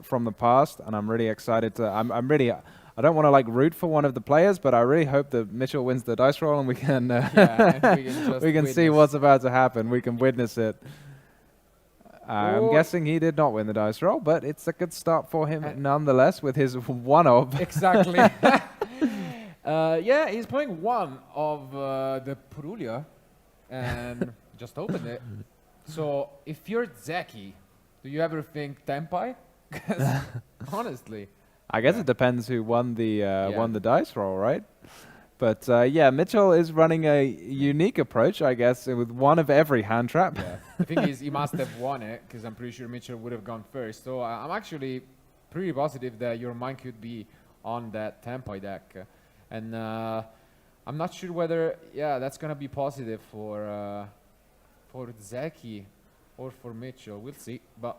from the past, and I'm really excited to. I don't want to like root for one of the players, but I really hope that Mitchell wins the dice roll and we can and we can just we can see what's about to happen. We can witness it. I'm guessing he did not win the dice roll, but it's a good start for him nonetheless with his one of. Exactly. Yeah, he's playing one of the Purulia and just opened it. So if you're Zeki, do you ever think Tempai? 'Cause honestly. I guess it depends who won the dice roll, right? But yeah, Mitchell is running a unique approach, I guess, with one of every hand trap. Yeah. The thing is, he must have won it, because I'm pretty sure Mitchell would have gone first. So I'm actually pretty positive that your mind could be on that Tempai deck. And I'm not sure whether, that's going to be positive for Zeki or for Mitchell. We'll see. But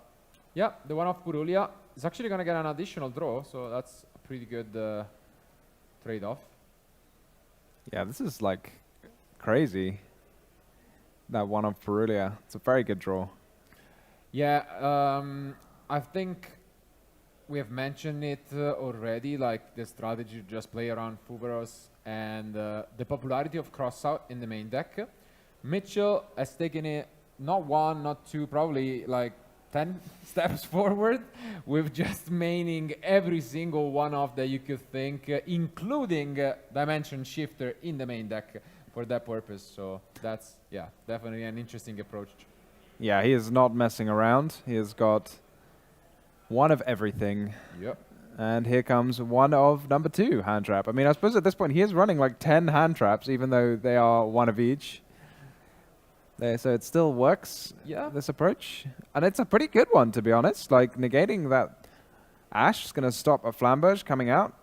yeah, the one of Purulia is actually going to get an additional draw, so that's a pretty good trade-off. Yeah, this is like crazy. That one of Purulia. It's a very good draw. Yeah, I think we have mentioned it already, like the strategy to just play around Fuberos and the popularity of Crossout in the main deck. Mitchell has taken it not one, not two, probably like 10 steps forward with just maining every single one of that you could think, including Dimension Shifter in the main deck for that purpose. So that's, definitely an interesting approach. Yeah, he is not messing around. He has got one of everything. Yep. And here comes one of number 2 hand trap. I mean, I suppose at this point he is running like 10 hand traps, even though they are one of each. There, so it still works, this approach. And it's a pretty good one, to be honest. Like, negating that Ash is going to stop a Flamberge coming out,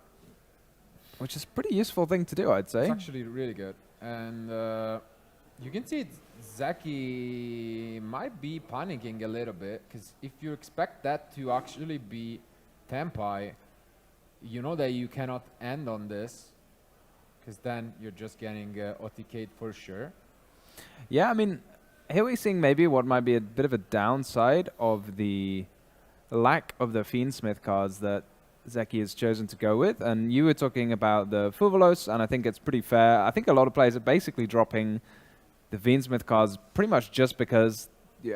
which is a pretty useful thing to do, I'd say. It's actually really good. And you can see Zeki might be panicking a little bit, because if you expect that to actually be Tempai, you know that you cannot end on this, because then you're just getting OTK'd for sure. Yeah, I mean, here we're seeing maybe what might be a bit of a downside of the lack of the Fiendsmith cards that Zeki has chosen to go with. And you were talking about the Fuvelos, and I think it's pretty fair. I think a lot of players are basically dropping the Fiendsmith cards pretty much just because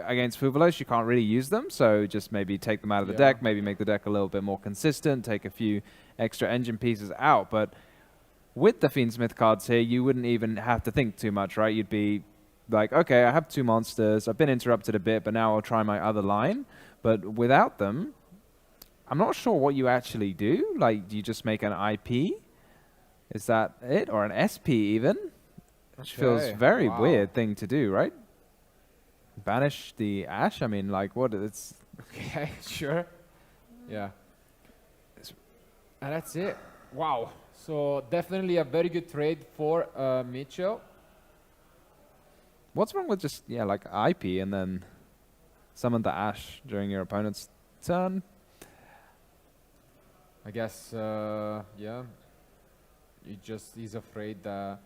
against Fuvelos you can't really use them. So just maybe take them out of the deck, maybe make the deck a little bit more consistent, take a few extra engine pieces out. But with the Fiendsmith cards here, you wouldn't even have to think too much, right? You'd be like, okay, I have 2 monsters. I've been interrupted a bit, but now I'll try my other line. But without them, I'm not sure what you actually do. Like, do you just make an IP? Is that it? Or an SP even? Which feels very weird thing to do, right? Banish the Ash? I mean, like, what? It's... Okay, sure. Yeah. And that's it. Wow. So definitely a very good trade for Mitchell. What's wrong with just, like IP and then summon the Ash during your opponent's turn? I guess, he's afraid that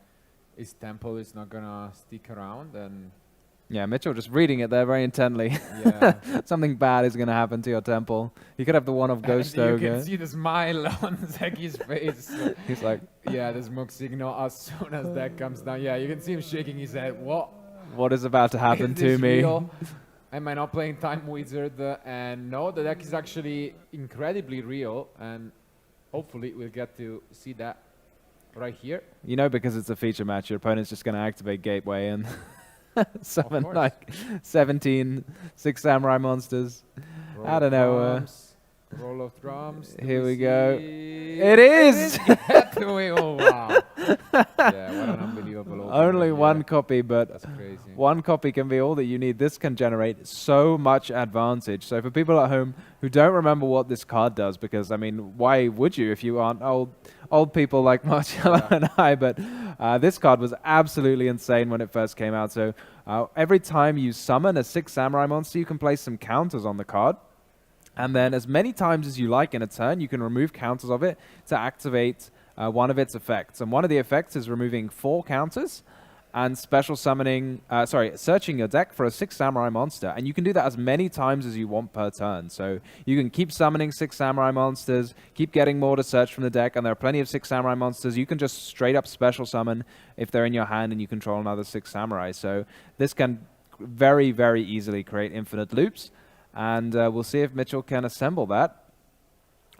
his tempo is not gonna stick around, and yeah, Mitchell just reading it there very intently. Yeah. Something bad is gonna happen to your temple. You could have the one of Ghost Ogre. You can see the smile on Zeki's face. He's like, the smoke signal as soon as that comes down. Yeah, you can see him shaking his head. What is about to happen to me? Real? Am I not playing Time Wizard? And no, the deck is actually incredibly real, and hopefully we'll get to see that right here. You know, because it's a feature match, your opponent's just going to activate Gateway and summon like 17 6 Samurai monsters. I don't know. Roll of drums. Here we go. It is! Oh, wow. Yeah, what an unbelievable opener. Only one copy, but that's crazy. One copy can be all that you need. This can generate so much advantage. So for people at home who don't remember what this card does, because, I mean, why would you if you aren't old people like Marcello and I? But this card was absolutely insane when it first came out. So every time you summon a 6 Samurai monster, you can place some counters on the card. And then as many times as you like in a turn, you can remove counters of it to activate one of its effects. And one of the effects is removing 4 counters. and special summoning, searching your deck for a 6 samurai monster. And you can do that as many times as you want per turn. So you can keep summoning 6 samurai monsters, keep getting more to search from the deck, and there are plenty of 6 samurai monsters. You can just straight up special summon if they're in your hand and you control another 6 samurai. So this can very, very easily create infinite loops. And we'll see if Mitchell can assemble that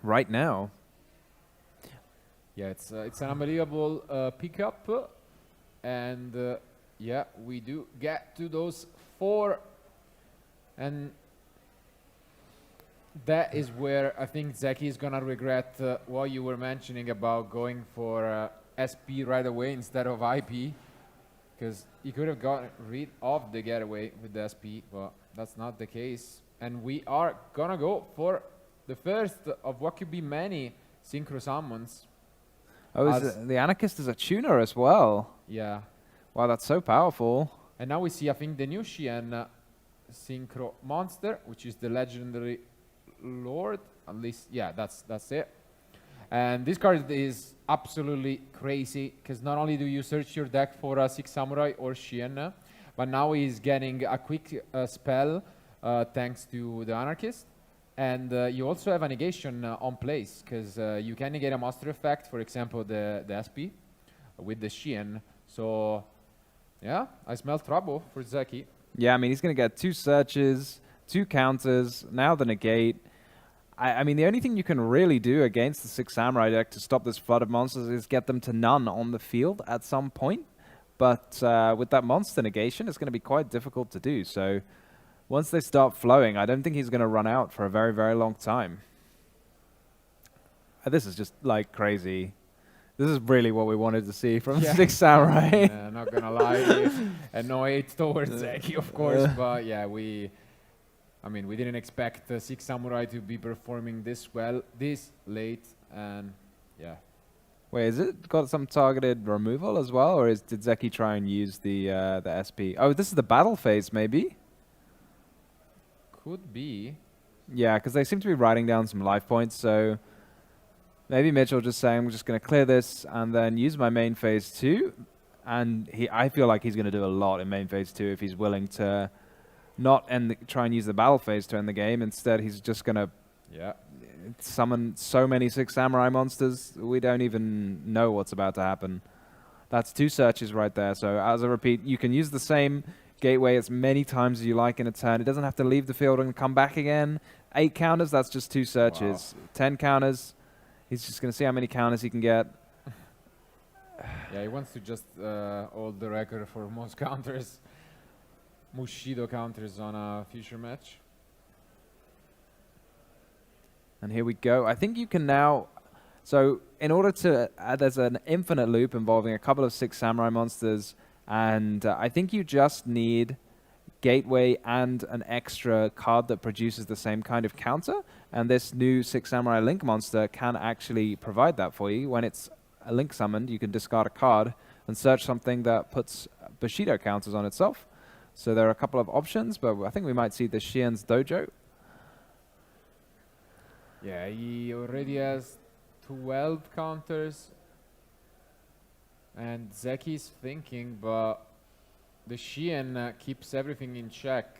right now. Yeah, it's an unbelievable pickup. And yeah, we do get to those 4. And that is where I think Zeki is going to regret what you were mentioning about going for SP right away instead of IP. Because he could have gotten rid of the getaway with the SP, but that's not the case. And we are going to go for the first of what could be many synchro summons. Oh, the Anarchist is a tuner as well. Yeah. Wow, that's so powerful. And now we see, I think, the new Shien synchro monster, which is the legendary Lord. At least, yeah, that's it. And this card is absolutely crazy, because not only do you search your deck for a 6 samurai or Shien, but now he's getting a quick spell thanks to the Anarchist. And you also have a negation on place, because you can negate a monster effect, for example, the SP with the Shien. So, yeah, I smell trouble for Zeki. Yeah, I mean, he's going to get 2 searches, 2 counters, now the negate. I mean, the only thing you can really do against the 6 samurai deck to stop this flood of monsters is get them to none on the field at some point. But with that monster negation, it's going to be quite difficult to do. So once they start flowing, I don't think he's going to run out for a very, very long time. This is just, like, crazy. This is really what we wanted to see from 6 samurai. Not going to lie. Annoyed towards Zeki, of course. But, yeah, we didn't expect 6 samurai to be performing this well, this late. And, yeah. Wait, is it got some targeted removal as well? Or did Zeki try and use the SP? Oh, this is the battle phase, maybe? Could be. Yeah, because they seem to be writing down some life points, so maybe Mitchell just saying, I'm just going to clear this and then use my main phase 2. And I feel like he's going to do a lot in main phase 2 if he's willing to not try and use the battle phase to end the game. Instead, he's just going to summon so many 6 samurai monsters, we don't even know what's about to happen. That's 2 searches right there. So as a repeat, you can use the same gateway as many times as you like in a turn. It doesn't have to leave the field and come back again. 8 counters, that's just 2 searches. Wow. 10 counters, he's just going to see how many counters he can get. Yeah, he wants to just hold the record for most counters, Mushido counters on a future match. And here we go. I think you can now... So in order to... there's an infinite loop involving a couple of 6 samurai monsters. And I think you just need gateway and an extra card that produces the same kind of counter. And this new 6 samurai link monster can actually provide that for you. When it's a link summoned, you can discard a card and search something that puts Bushido counters on itself. So there are a couple of options, but I think we might see the Shien's Dojo. Yeah, he already has 12 counters. And Zeki's thinking, but the Shien keeps everything in check.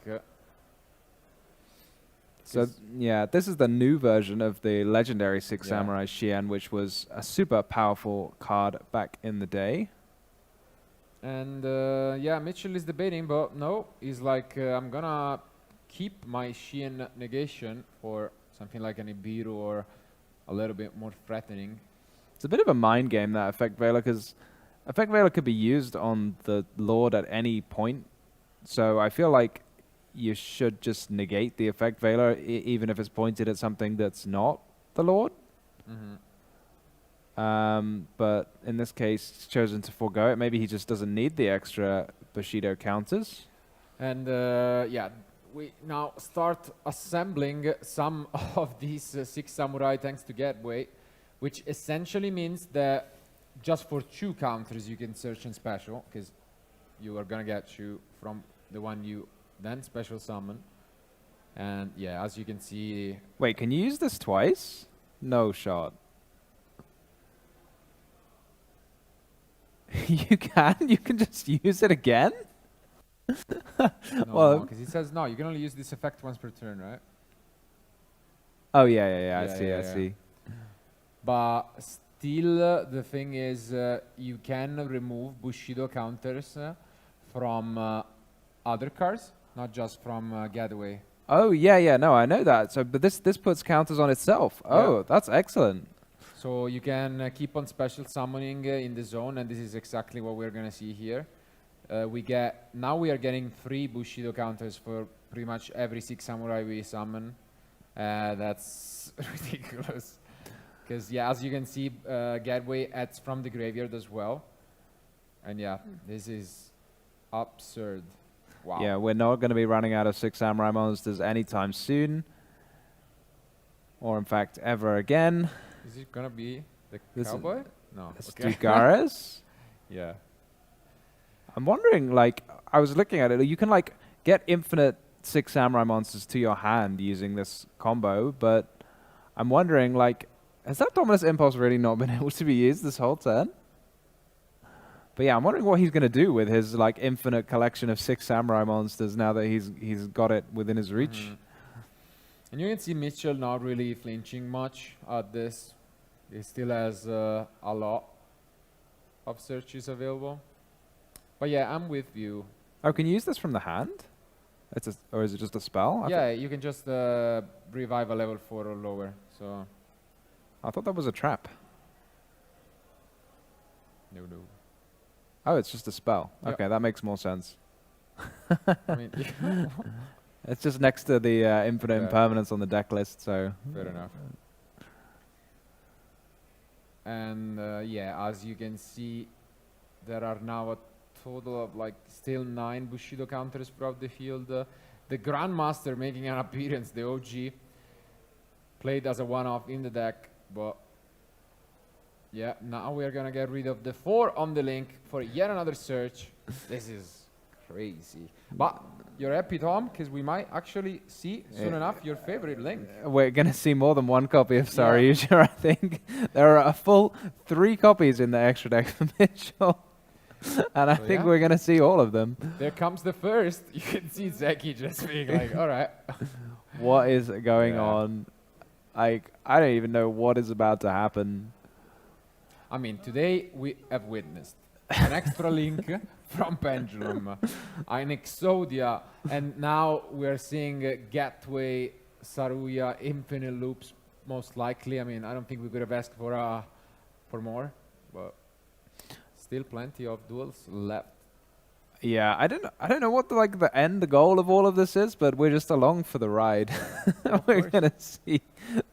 So, yeah, this is the new version of the legendary 6 Samurai Shien, which was a super powerful card back in the day. And, yeah, Mitchell is debating, but no, he's like, I'm gonna keep my Shien negation for something like an Ibiru or a little bit more threatening. It's a bit of a mind game, that Effect Veiler, because Effect Veiler could be used on the Lord at any point. So I feel like you should just negate the Effect Veiler, even if it's pointed at something that's not the Lord. But in this case, he's chosen to forego it. Maybe he just doesn't need the extra Bushido counters. And yeah, we now start assembling some of these 6 samurai thanks to Gateway, which essentially means that just for 2 counters you can search and special, because you are gonna get 2 from the one you then special summon. And yeah, as you can see... Wait, can you use this twice? No shot. You can just use it again? No, Well, because it says no. You can only use this effect once per turn, right? oh yeah, I Yeah, see, yeah, I yeah. see. But still, the thing is, you can remove Bushido counters from other cards, not just from Getaway. Oh yeah, no, I know that. So, but this puts counters on itself. Yeah. Oh, that's excellent. So you can keep on special summoning in the zone, and this is exactly what we're gonna see here. We are getting 3 Bushido counters for pretty much every 6 samurai we summon. That's ridiculous. Because yeah, as you can see, Gateway adds from the graveyard as well. And yeah, this is absurd. Wow. Yeah, we're not going to be running out of 6 samurai monsters anytime soon, or in fact ever again. Is it gonna be the This is- cowboy? No. Let's Okay. do Gares. Yeah. I'm wondering, like, I was looking at it. You can like get infinite 6 samurai monsters to your hand using this combo, but I'm wondering, like, has that Dominus Impulse really not been able to be used this whole turn? But yeah, I'm wondering what he's going to do with his like infinite collection of 6 samurai monsters now that he's got it within his reach. And you can see Mitchell not really flinching much at this. He still has a lot of searches available. But yeah, I'm with you. Oh, can you use this from the hand? Or is it just a spell? Yeah, you can just revive a level 4 or lower. So I thought that was a trap. no. Oh, it's just a spell. Yeah. Okay, that makes more sense. I mean, It's just next to the infinite Yeah. impermanence on the deck list, so... fair enough. And yeah, as you can see, there are now a total of like still 9 Bushido counters throughout the field. The Grandmaster making an appearance, the OG, played as a one-off in the deck, but yeah, now we're gonna get rid of the 4 on the link for yet another search. This is crazy. But you're happy, Tom, because we might actually see soon enough your favorite link. We're going to see more than one copy of Saryuja, I think. There are a full 3 copies in the extra deck for Mitchell. And I So think yeah. we're going to see all of them. There comes the first. You can see Zeki just being like, all right. What is going Yeah. on? Like, I don't even know what is about to happen. I mean, today we have witnessed an extra link from Pendulum, an Exodia, and now we're seeing Gateway, Saruya, Infinite Loops, most likely. I mean, I don't think we could have asked for more, but still plenty of duels left. Yeah, I don't know what the goal of all of this is, but we're just along for the ride. We're course. gonna see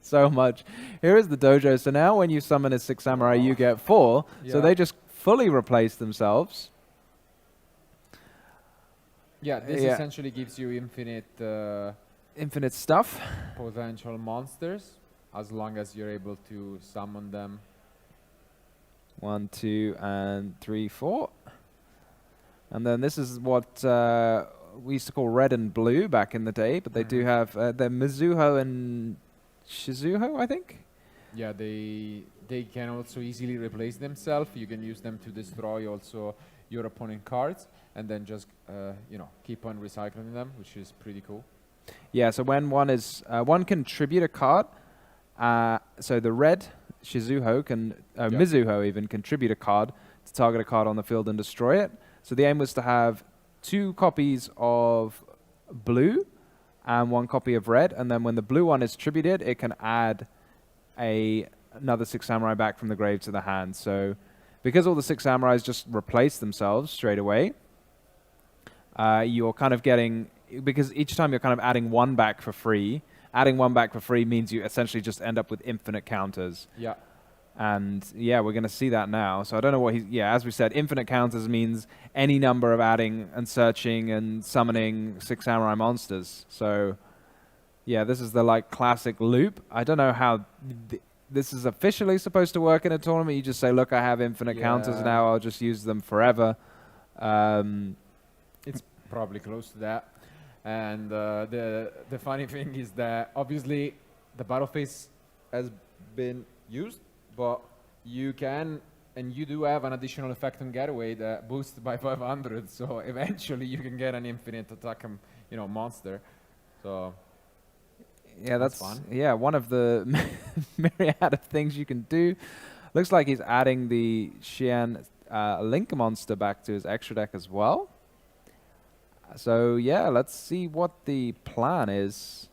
so much. Here is the dojo. So now when you summon a 6 samurai, you get 4. So Yeah. they just fully replace themselves. Yeah, this Yeah. essentially gives you Infinite stuff. potential monsters as long as you're able to summon them. 1, 2, and 3, 4. And then this is what we used to call red and blue back in the day, but they do have the Mizuho and Shizuho, I think. Yeah, they can also easily replace themselves. You can use them to destroy also your opponent cards, and then just keep on recycling them, which is pretty cool. Yeah, so when one can tribute a card, so the red Shizuho can, Mizuho even, contribute a card to target a card on the field and destroy it. So the aim was to have 2 copies of blue and 1 copy of red, and then when the blue one is tributed, it can add another 6 samurai back from the grave to the hand. So because all the 6 samurais just replace themselves straight away, you're kind of getting, because each time you're kind of adding 1 back for free, adding 1 back for free means you essentially just end up with infinite counters. Yeah. And yeah, we're going to see that now. So I don't know what as we said, infinite counters means any number of adding and searching and summoning 6 samurai monsters. So yeah, this is the like classic loop. I don't know how this is officially supposed to work in a tournament. You just say, look, I have infinite counters Yeah. now. I'll just use them forever. It's probably close to that. And the funny thing is that obviously the battle phase has been used, but you can and you do have an additional effect on getaway that boosts by 500. So eventually you can get an infinite attack, monster. So Yeah, that's fun. Yeah, one of the myriad of things you can do. Looks like he's adding the Xian Link monster back to his extra deck as well. So yeah, let's see what the plan is.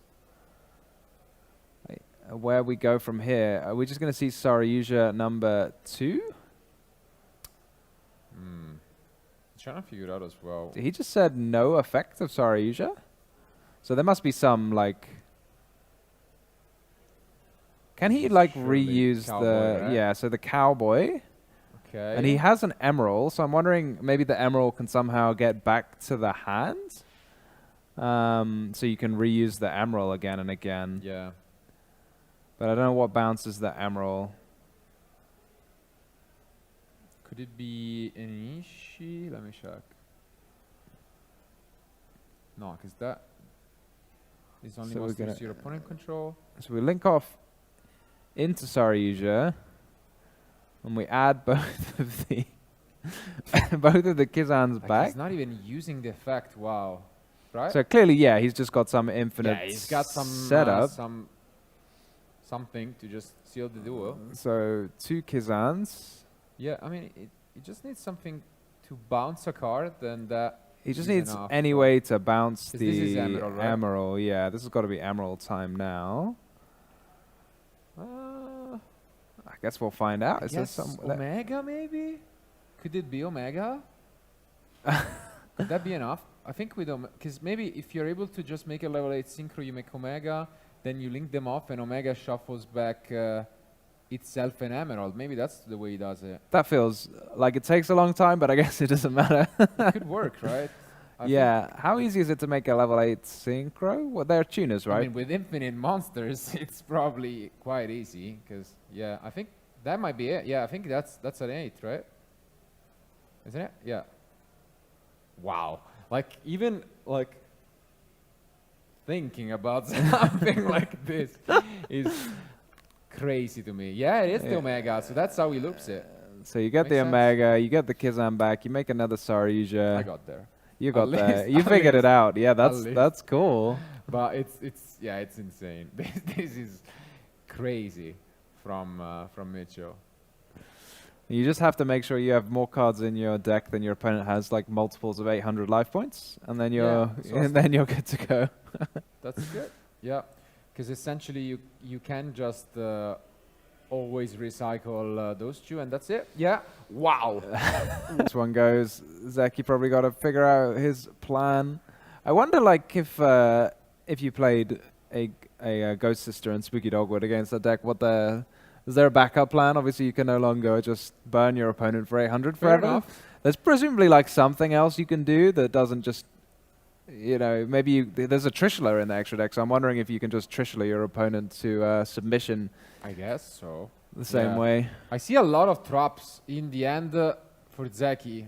Where we go from here. Are we just going to see Saryuja number 2? Trying to figure it out as well. He just said no effect of Saryuja. So there must be some like. Can he like Surely reuse cowboy, the right? yeah? So the cowboy, Okay. and he has an emerald. So I'm wondering maybe the emerald can somehow get back to the hand. So you can reuse the emerald again and again. Yeah. But I don't know what bounces the emerald. Could it be an Ishi? Let me check. No, because that is only So we're monsters gonna- your opponent control. So we link off into Saryuja, and we add both of the both of the Kizans Like back. he's not even using the effect. Wow. Right? So clearly, yeah, he's just got some infinite yeah, he's got some setup. something to just seal the duel. So 2 Kizans. Yeah, I mean, it just needs something to bounce a card, and that He just is needs enough, any so- way to bounce 'Cause the this is emerald, right? emerald. Yeah, this has got to be emerald time now. I guess we'll find out. Is there Yes, some? Omega maybe? Could it be Omega? Could that be enough? I think we don't, because maybe if you're able to just make a level 8 synchro, you make Omega, then you link them off, and Omega shuffles back itself an emerald. Maybe that's the way he does it. That feels like it takes a long time, but I guess it doesn't matter. It could work, right? I Yeah. How easy is it to make a level 8 synchro? Well, they're tuners, think, right? I mean, with infinite monsters, it's probably quite easy, because, yeah, I think that might be it. Yeah, I think that's an 8, right? Isn't it? Yeah. Wow. Like, even, like, thinking about something like this is crazy to me. Yeah, it is the Yeah. Omega, so that's how he loops it. So you get Makes the sense. Omega, you get the Kizan back, you make another Saryuja. I got there. You got there. least- You at figured it least- out. Yeah, least. that's cool. But it's insane. This is crazy from Mitchell. You just have to make sure you have more cards in your deck than your opponent has, like multiples of 800 life points, and then you're so and then you're good to go. That's good. Yeah, because essentially you can just always recycle those two, and that's it. Yeah. Wow. This one goes. Zeki probably got to figure out his plan. I wonder, like, if you played a Ghost Sister and Spooky Dogwood against that deck, is there a backup plan? Obviously, you can no longer just burn your opponent for 800 Fair forever. enough. There's presumably like something else you can do that doesn't just, maybe there's a Trishula in the extra deck. So I'm wondering if you can just Trishula your opponent to submission I guess so. the same Yeah. way. I see a lot of traps in the end for Zeki.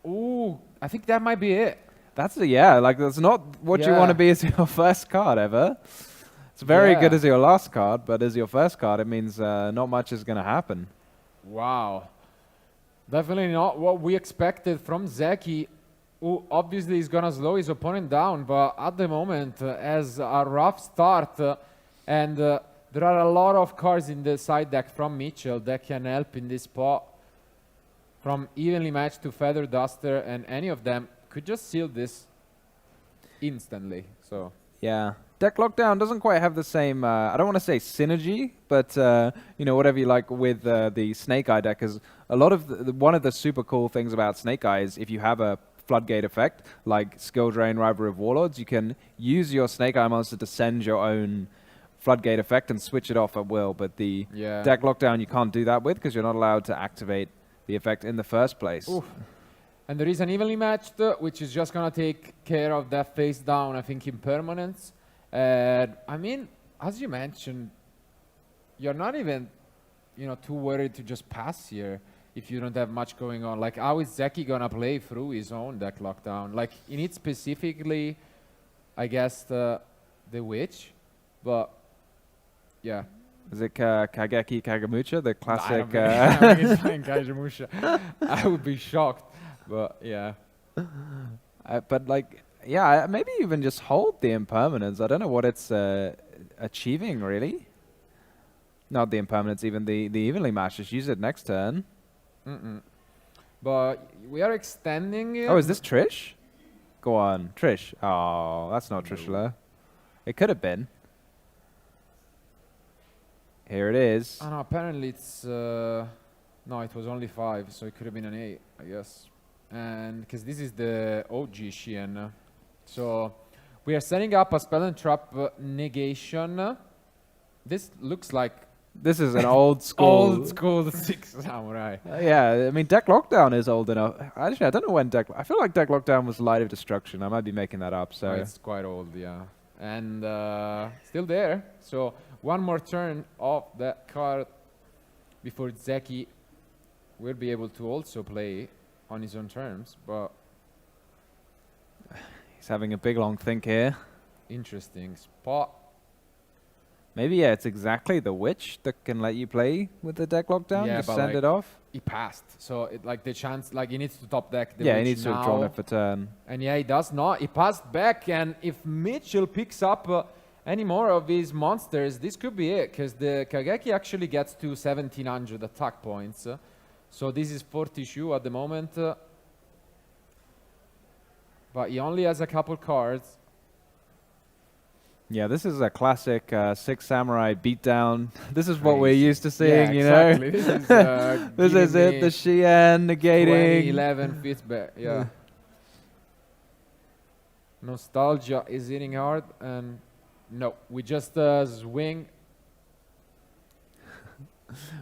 Ooh, I think that might be it. That's that's not what you want to Yeah. be as your first card ever. It's very good Yeah. as your last card, but as your first card, it means not much is going to happen. Wow. Definitely not what we expected from Zeki, who obviously is going to slow his opponent down, but at the moment has a rough start, and there are a lot of cards in the side deck from Mitchell that can help in this spot. From Evenly Matched to Feather Duster, and any of them could just seal this instantly. So Yeah. Deck Lockdown doesn't quite have the same, I don't want to say synergy, but, whatever you like with the Snake Eye deck is a lot of one of the super cool things about Snake Eye is if you have a floodgate effect, like Skill Drain, Rivalry of Warlords, you can use your Snake Eye monster to send your own floodgate effect and switch it off at will, but the yeah. Deck Lockdown you can't do that with because you're not allowed to activate the effect in the first place. Oof. And there is an Evenly Matched, which is just going to take care of that face down, I think, impermanence. I mean, as you mentioned, you're not even, too worried to just pass here if you don't have much going on. Like, how is Zeki going to play through his own Deck Lockdown? Like, he needs specifically, I guess, the Witch. But, yeah. Is it Kageki Kagamucha, the I classic? don't think he's playing Kaijimusha. I would be shocked, but yeah. But like, yeah, maybe even just hold the impermanence. I don't know what it's achieving really. Not the impermanence, even the evenly match. Just use it next turn. But we are extending it. Oh, is this Trish? Go on, Trish. Oh, that's not Trishula. It could have been. Here it is. Oh, no, apparently it's no, it was only 5, so it could have been an 8, I guess. And because this is the OG Shien, so we are setting up a spell and trap negation. This looks like This is an old school. old school 6 samurai. Yeah, I mean, Deck Lockdown is old enough. Actually, I don't know when Deck. I feel like Deck Lockdown was Light of Destruction. I might be making that up. So Oh, it's quite old, yeah, and still there. So one more turn of that card before Zeki will be able to also play on his own terms. But he's having a big long think here. interesting spot. Maybe yeah, it's exactly the witch that can let you play with the Deck Lockdown. Yeah, Just but send like it off. He passed, so it, like the chance, like he needs to top deck. The Yeah, he witch needs to have drawn now. it for turn. And yeah, he does not. He passed back, and if Mitchell picks up any more of his monsters, this could be it, because the Kageki actually gets to 1700 attack points. So this is 40 Shu at the moment. But he only has a couple cards. Yeah, this is a classic Six Samurai beatdown. This is what we're Crazy. used to seeing, Yeah, exactly. This is, This is it, the Xian negating. 2011 fits back, yeah. Nostalgia is hitting hard, and no, we just swing.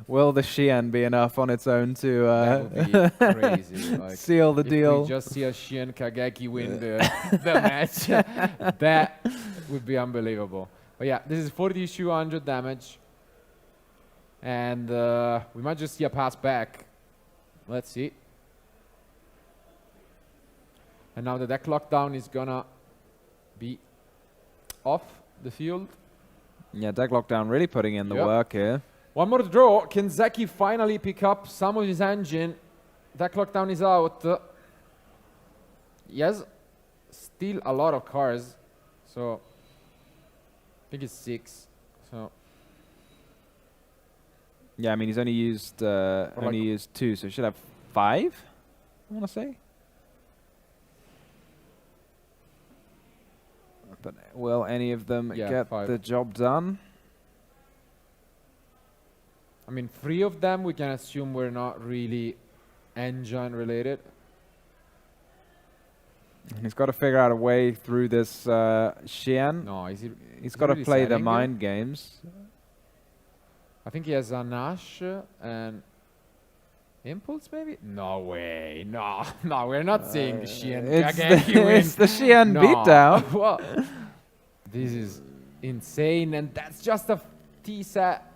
Will the Xian be enough on its own to That would be crazy. Like, seal the if deal? we just see a Shien Kageki win the match, that would be unbelievable. But yeah, this is 4,200 damage, and we might just see a pass back. Let's see. And now the deck lockdown is gonna be off the field. Yeah, Deck Lockdown really putting in the Yep. work here. One more draw. Can Zeki finally pick up some of his engine? Deck lockdown is out. He has still a lot of cars, so I think it's 6. So Yeah, I mean he's only used like- used 2, so he should have 5. I want to say. But will any of them Yeah, get 5. the job done? I mean, 3 of them we can assume we're not really engine related. And he's got to figure out a way through this Xian. No, is he? He's is got to he really play the selling it? mind games. I think he has a Nash and Impulse, maybe? No way. No, no, we're not seeing Shien It's Kageki the, win. it's the Xian No. beatdown. What? This is insane, and that's just a T-set.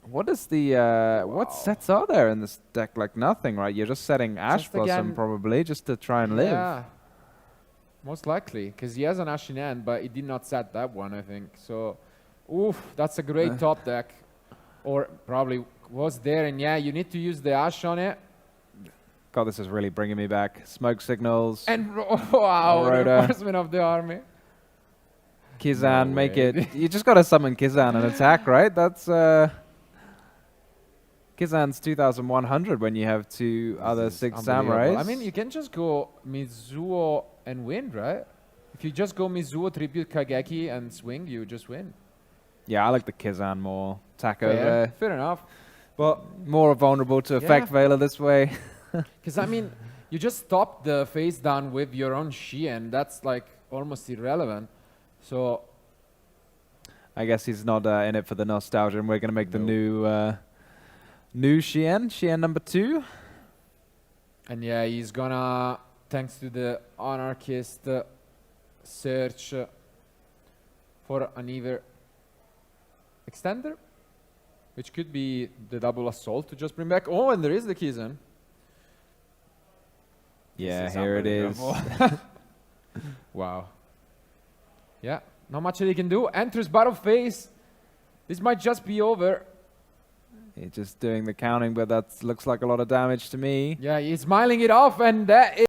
What is the what sets are there in this deck? Like nothing, right? You're just setting Ash Just Blossom again- probably just to try and live. Yeah, most likely, because he has an Ash in hand, but he did not set that one, I think. So, oof, that's a great top deck. Or probably was there, and yeah, you need to use the Ash on it. God, this is really bringing me back. Smoke signals. And wow, Rhoda. reinforcement of the army. Kizan, No make way. it. You just got to summon Kizan and attack, right? That's Kizan's 2,100 when you have 2 other This is 6 unbelievable. samurais. I mean, you can just go Mizuo and win, right? If you just go Mizuo, tribute Kageki, and swing, you just win. Yeah, I like the Kizan more. Attack Fair, over. fair enough. But More vulnerable to effect Yeah. Veiler this way. because I mean, you just stop the face down with your own Shien. That's like almost irrelevant. So I guess he's not in it for the nostalgia, and we're going to make the No. new Xian number 2. and yeah, he's gonna, thanks to the anarchist, search for an either extender, which could be the double assault to just bring back. Oh, and there is the Kizan. Yeah, This here it is. unbelievable. Wow. Yeah, not much that he can do. Enters battle phase. This might just be over. He's just doing the counting, but that looks like a lot of damage to me. Yeah, he's smiling it off, and that is